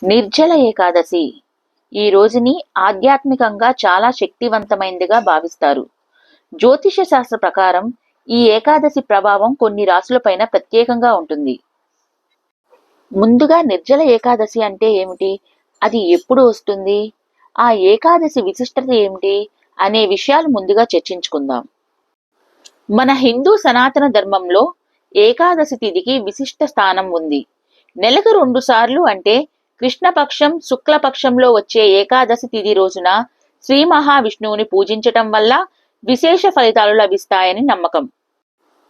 నిర్జల ఏకాదశి ఈ రోజుని ఆధ్యాత్మికంగా చాలా శక్తివంతమైనదిగా భావిస్తారు. జ్యోతిష శాస్త్ర ప్రకారం ఈ ఏకాదశి ప్రభావం కొన్ని రాశులపైన ప్రత్యేకంగా ఉంటుంది. ముందుగా నిర్జల ఏకాదశి అంటే ఏమిటి? అది ఎప్పుడు వస్తుంది? ఆ ఏకాదశి విశిష్టత ఏమిటి? అనే విషయాలు ముందుగా చర్చించుకుందాం. మన హిందూ సనాతన ధర్మంలో ఏకాదశి తిథికి విశిష్ట స్థానం ఉంది. నెలకు 2 సార్లు అంటే కృష్ణపక్షం, శుక్లపక్షంలో వచ్చే ఏకాదశి తిథి రోజున శ్రీ మహావిష్ణువుని పూజించటం వల్ల విశేష ఫలితాలు లభిస్తాయని నమ్మకం.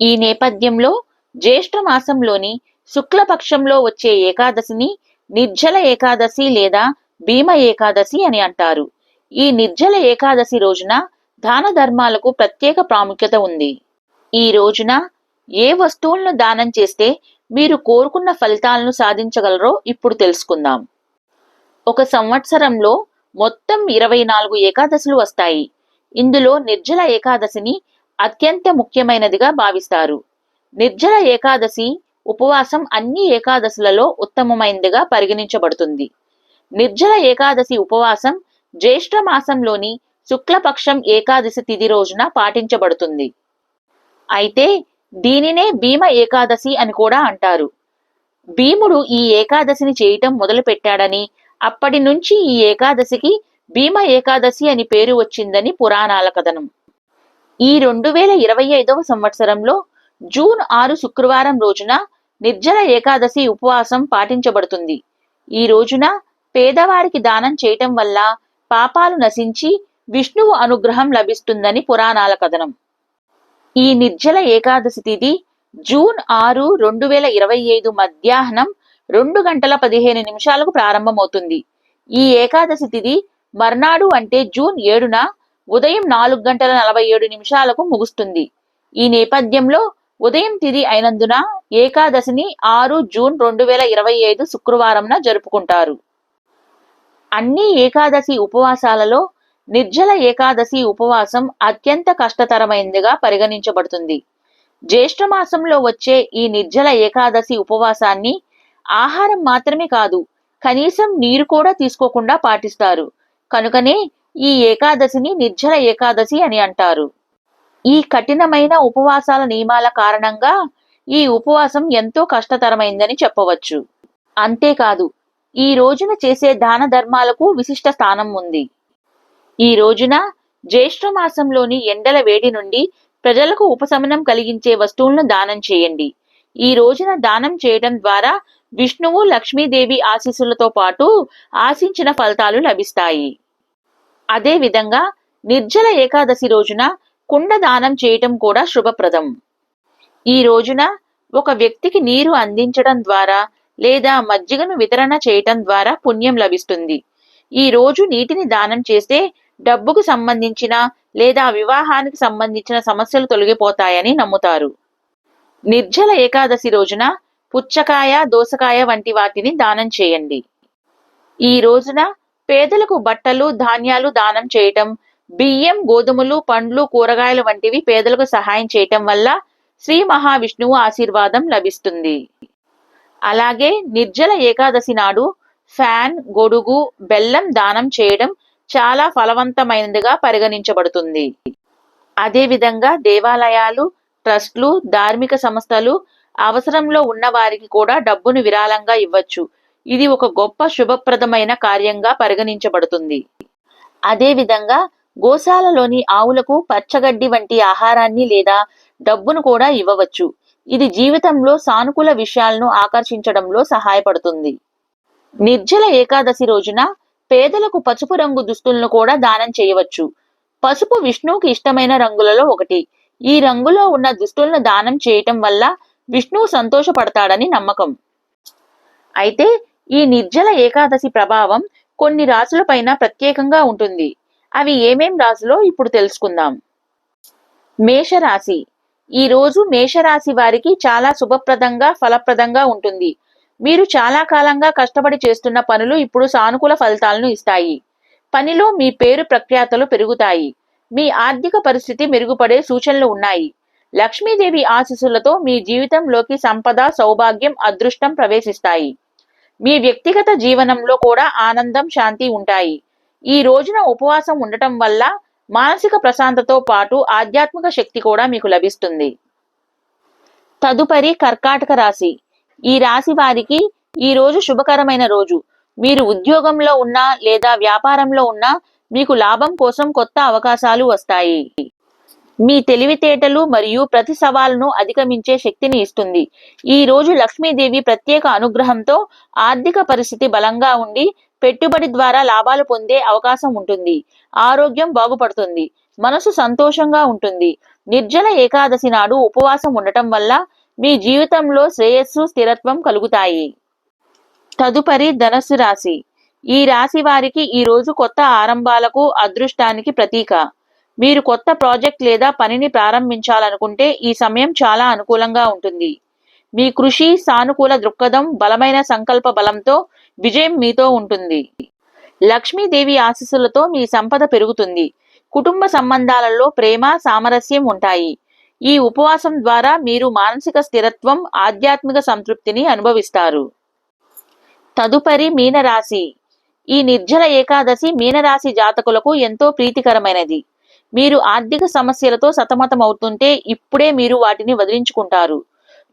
ఈ నేపథ్యంలో జ్యేష్ఠ మాసంలోని శుక్లపక్షంలో వచ్చే ఏకాదశిని నిర్జల ఏకాదశి లేదా భీమ ఏకాదశి అని అంటారు. ఈ నిర్జల ఏకాదశి రోజున దాన ధర్మాలకు ప్రత్యేక ప్రాముఖ్యత ఉంది. ఈ రోజున ఏ వస్తువులను దానం చేస్తే మీరు కోరుకున్న ఫలితాలను సాధించగలరో ఇప్పుడు తెలుసుకుందాం. ఒక సంవత్సరంలో మొత్తం 24 ఏకాదశులు వస్తాయి. ఇందులో నిర్జల ఏకాదశిని అత్యంత ముఖ్యమైనదిగా భావిస్తారు. నిర్జల ఏకాదశి ఉపవాసం అన్ని ఏకాదశులలో ఉత్తమమైనదిగా పరిగణించబడుతుంది. నిర్జల ఏకాదశి ఉపవాసం జ్యేష్ఠ మాసంలోని శుక్లపక్షం ఏకాదశి తిథి రోజున పాటించబడుతుంది. అయితే దీనినే భీమ ఏకాదశి అని కూడా అంటారు. భీముడు ఈ ఏకాదశిని చేయటం మొదలు పెట్టాడని, అప్పటి నుంచి ఈ ఏకాదశికి భీమ ఏకాదశి అని పేరు వచ్చిందని పురాణాల కథనం. ఈ 2025వ సంవత్సరంలో జూన్ 6 శుక్రవారం రోజున నిర్జల ఏకాదశి ఉపవాసం పాటించబడుతుంది. ఈ రోజున పేదవారికి దానం చేయటం వల్ల పాపాలు నశించి విష్ణువు అనుగ్రహం లభిస్తుందని పురాణాల కథనం. ఈ నిర్జల ఏకాదశి తిథి జూన్ 6, 2025 మధ్యాహ్నం 2:15 ప్రారంభమవుతుంది. ఈ ఏకాదశి తిథి మర్నాడు అంటే జూన్ 7న ఉదయం 4:47 ముగుస్తుంది. ఈ నేపథ్యంలో ఉదయం తిథి అయినందున ఏకాదశిని 6 జూన్ 2025 శుక్రవారంన జరుపుకుంటారు. అన్ని ఏకాదశి ఉపవాసాలలో నిర్జల ఏకాదశి ఉపవాసం అత్యంత కష్టతరమైనదిగా పరిగణించబడుతుంది. జ్యేష్ఠ మాసంలో వచ్చే ఈ నిర్జల ఏకాదశి ఉపవాసాన్ని ఆహారం మాత్రమే కాదు, కనీసం నీరు కూడా తీసుకోకుండా పాటిస్తారు. కనుకనే ఈ ఏకాదశిని నిర్జల ఏకాదశి అని అంటారు. ఈ కఠినమైన ఉపవాసాల నియమాల కారణంగా ఈ ఉపవాసం ఎంతో కష్టతరమైందని చెప్పవచ్చు. అంతేకాదు, ఈ రోజున చేసే దాన ధర్మాలకు విశిష్ట స్థానం ఉంది. ఈ రోజున జ్యేష్ఠ మాసంలోని ఎండల వేడి నుండి ప్రజలకు ఉపశమనం కలిగించే వస్తువులను దానం చేయండి. ఈ రోజున దానం చేయడం ద్వారా విష్ణువు, లక్ష్మీదేవి ఆశీస్సులతో పాటు ఆశించిన ఫలితాలు లభిస్తాయి. అదే విధంగా నిర్జల ఏకాదశి రోజున కుండ దానం చేయటం కూడా శుభప్రదం. ఈ రోజున ఒక వ్యక్తికి నీరు అందించడం ద్వారా లేదా మజ్జిగను వితరణ చేయటం ద్వారా పుణ్యం లభిస్తుంది. ఈ రోజు నీటిని దానం చేస్తే డబ్బుకు సంబంధించిన లేదా వివాహానికి సంబంధించిన సమస్యలు తొలగిపోతాయని నమ్ముతారు. నిర్జల ఏకాదశి రోజున పుచ్చకాయ, దోసకాయ వంటి వాటిని దానం చేయండి. ఈ రోజున పేదలకు బట్టలు, ధాన్యాలు దానం చేయటం, బియ్యం, గోధుమలు, పండ్లు, కూరగాయలు వంటివి పేదలకు సహాయం చేయటం వల్ల శ్రీ మహావిష్ణువు ఆశీర్వాదం లభిస్తుంది. అలాగే నిర్జల ఏకాదశి నాడు ఫ్యాన్, గొడుగు, బెల్లం దానం చేయడం చాలా ఫలవంతమైనదిగా పరిగణించబడుతుంది. అదేవిధంగా దేవాలయాలు, ట్రస్ట్లు, ధార్మిక సంస్థలు అవసరంలో ఉన్న వారికి కూడా డబ్బును విరాళంగా ఇవ్వచ్చు. ఇది ఒక గొప్ప శుభప్రదమైన కార్యంగా పరిగణించబడుతుంది. అదేవిధంగా గోశాలలోని ఆవులకు పచ్చగడ్డి వంటి ఆహారాన్ని లేదా డబ్బును కూడా ఇవ్వవచ్చు. ఇది జీవితంలో సానుకూల విషయాలను ఆకర్షించడంలో సహాయపడుతుంది. నిర్జల ఏకాదశి రోజున పేదలకు పసుపు రంగు దుస్తులను కూడా దానం చేయవచ్చు. పసుపు విష్ణువుకి ఇష్టమైన రంగులలో ఒకటి. ఈ రంగులో ఉన్న దుస్తులను దానం చేయటం వల్ల విష్ణువు సంతోషపడతాడని నమ్మకం. అయితే ఈ నిర్జల ఏకాదశి ప్రభావం కొన్ని రాశులపైన ప్రత్యేకంగా ఉంటుంది. అవి ఏమేం రాశులో ఇప్పుడు తెలుసుకుందాం. మేషరాశి. ఈ రోజు మేషరాశి వారికి చాలా శుభప్రదంగా, ఫలప్రదంగా ఉంటుంది. మీరు చాలా కాలంగా కష్టపడి చేస్తున్న పనులు ఇప్పుడు సానుకూల ఫలితాలను ఇస్తాయి. పనిలో మీ పేరు ప్రఖ్యాతలు పెరుగుతాయి. మీ ఆర్థిక పరిస్థితి మెరుగుపడే సూచనలు ఉన్నాయి. లక్ష్మీదేవి ఆశీస్సులతో మీ జీవితంలోకి సంపద, సౌభాగ్యం, అదృష్టం ప్రవేశిస్తాయి. మీ వ్యక్తిగత జీవనంలో కూడా ఆనందం, శాంతి ఉంటాయి. ఈ రోజున ఉపవాసం ఉండటం వల్ల మానసిక ప్రశాంతతతో పాటు ఆధ్యాత్మిక శక్తి కూడా మీకు లభిస్తుంది. తదుపరి కర్కాటక రాశి. ఈ రాశి వారికి ఈ రోజు శుభకరమైన రోజు. మీరు ఉద్యోగంలో ఉన్నా లేదా వ్యాపారంలో ఉన్నా మీకు లాభం కోసం కొత్త అవకాశాలు వస్తాయి. మీ తెలివితేటలు మరియు ప్రతి సవాలును అధిగమించే శక్తిని ఇస్తుంది. ఈ రోజు లక్ష్మీదేవి ప్రత్యేక అనుగ్రహంతో ఆర్థిక పరిస్థితి బలంగా ఉండి పెట్టుబడి ద్వారా లాభాలు పొందే అవకాశం ఉంటుంది. ఆరోగ్యం బాగుపడుతుంది. మనసు సంతోషంగా ఉంటుంది. నిర్జల ఏకాదశి నాడు ఉపవాసం ఉండటం వల్ల మీ జీవితంలో శ్రేయస్సు, స్థిరత్వం కలుగుతాయి. తదుపరి ధనస్సు రాశి. ఈ రాశి వారికి ఈ రోజు కొత్త ఆరంభాలకు, అదృష్టానికి ప్రతీక. మీరు కొత్త ప్రాజెక్ట్ లేదా పనిని ప్రారంభించాలనుకుంటే ఈ సమయం చాలా అనుకూలంగా ఉంటుంది. మీ కృషి, సానుకూల దృక్పథం, బలమైన సంకల్ప బలంతో విజయం మీతో ఉంటుంది. లక్ష్మీదేవి ఆశీస్సులతో మీ సంపద పెరుగుతుంది. కుటుంబ సంబంధాలలో ప్రేమ, సామరస్యం ఉంటాయి. ఈ ఉపవాసం ద్వారా మీరు మానసిక స్థిరత్వం, ఆధ్యాత్మిక సంతృప్తిని అనుభవిస్తారు. తదుపరి మీనరాశి. ఈ నిర్జల ఏకాదశి మీనరాశి జాతకులకు ఎంతో ప్రీతికరమైనది. మీరు ఆర్థిక సమస్యలతో సతమతమవుతుంటే ఇప్పుడే మీరు వాటిని వదిలించుకుంటారు.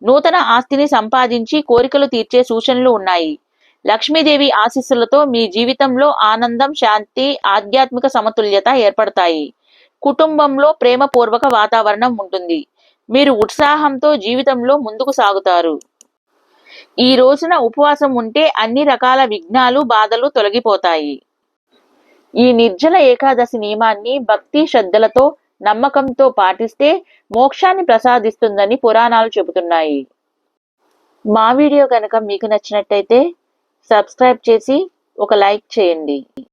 నూతన ఆస్తిని సంపాదించి కోరికలు తీర్చే సూచనలు ఉన్నాయి. లక్ష్మీదేవి ఆశీస్సులతో మీ జీవితంలో ఆనందం, శాంతి, ఆధ్యాత్మిక సమతుల్యత ఏర్పడతాయి. కుటుంబంలో ప్రేమపూర్వక వాతావరణం ఉంటుంది. మీరు ఉత్సాహంతో జీవితంలో ముందుకు సాగుతారు. ఈ రోజున ఉపవాసం ఉంటే అన్ని రకాల విఘ్నాలు, బాధలు తొలగిపోతాయి. ఈ నిర్జల ఏకాదశి నియమాన్ని భక్తి, శ్రద్ధలతో, నమ్మకంతో పాటిస్తే మోక్షాన్ని ప్రసాదిస్తుందని పురాణాలు చెబుతున్నాయి. మా వీడియో కనుక మీకు నచ్చినట్టయితే సబ్స్క్రైబ్ చేసి ఒక లైక్ చేయండి.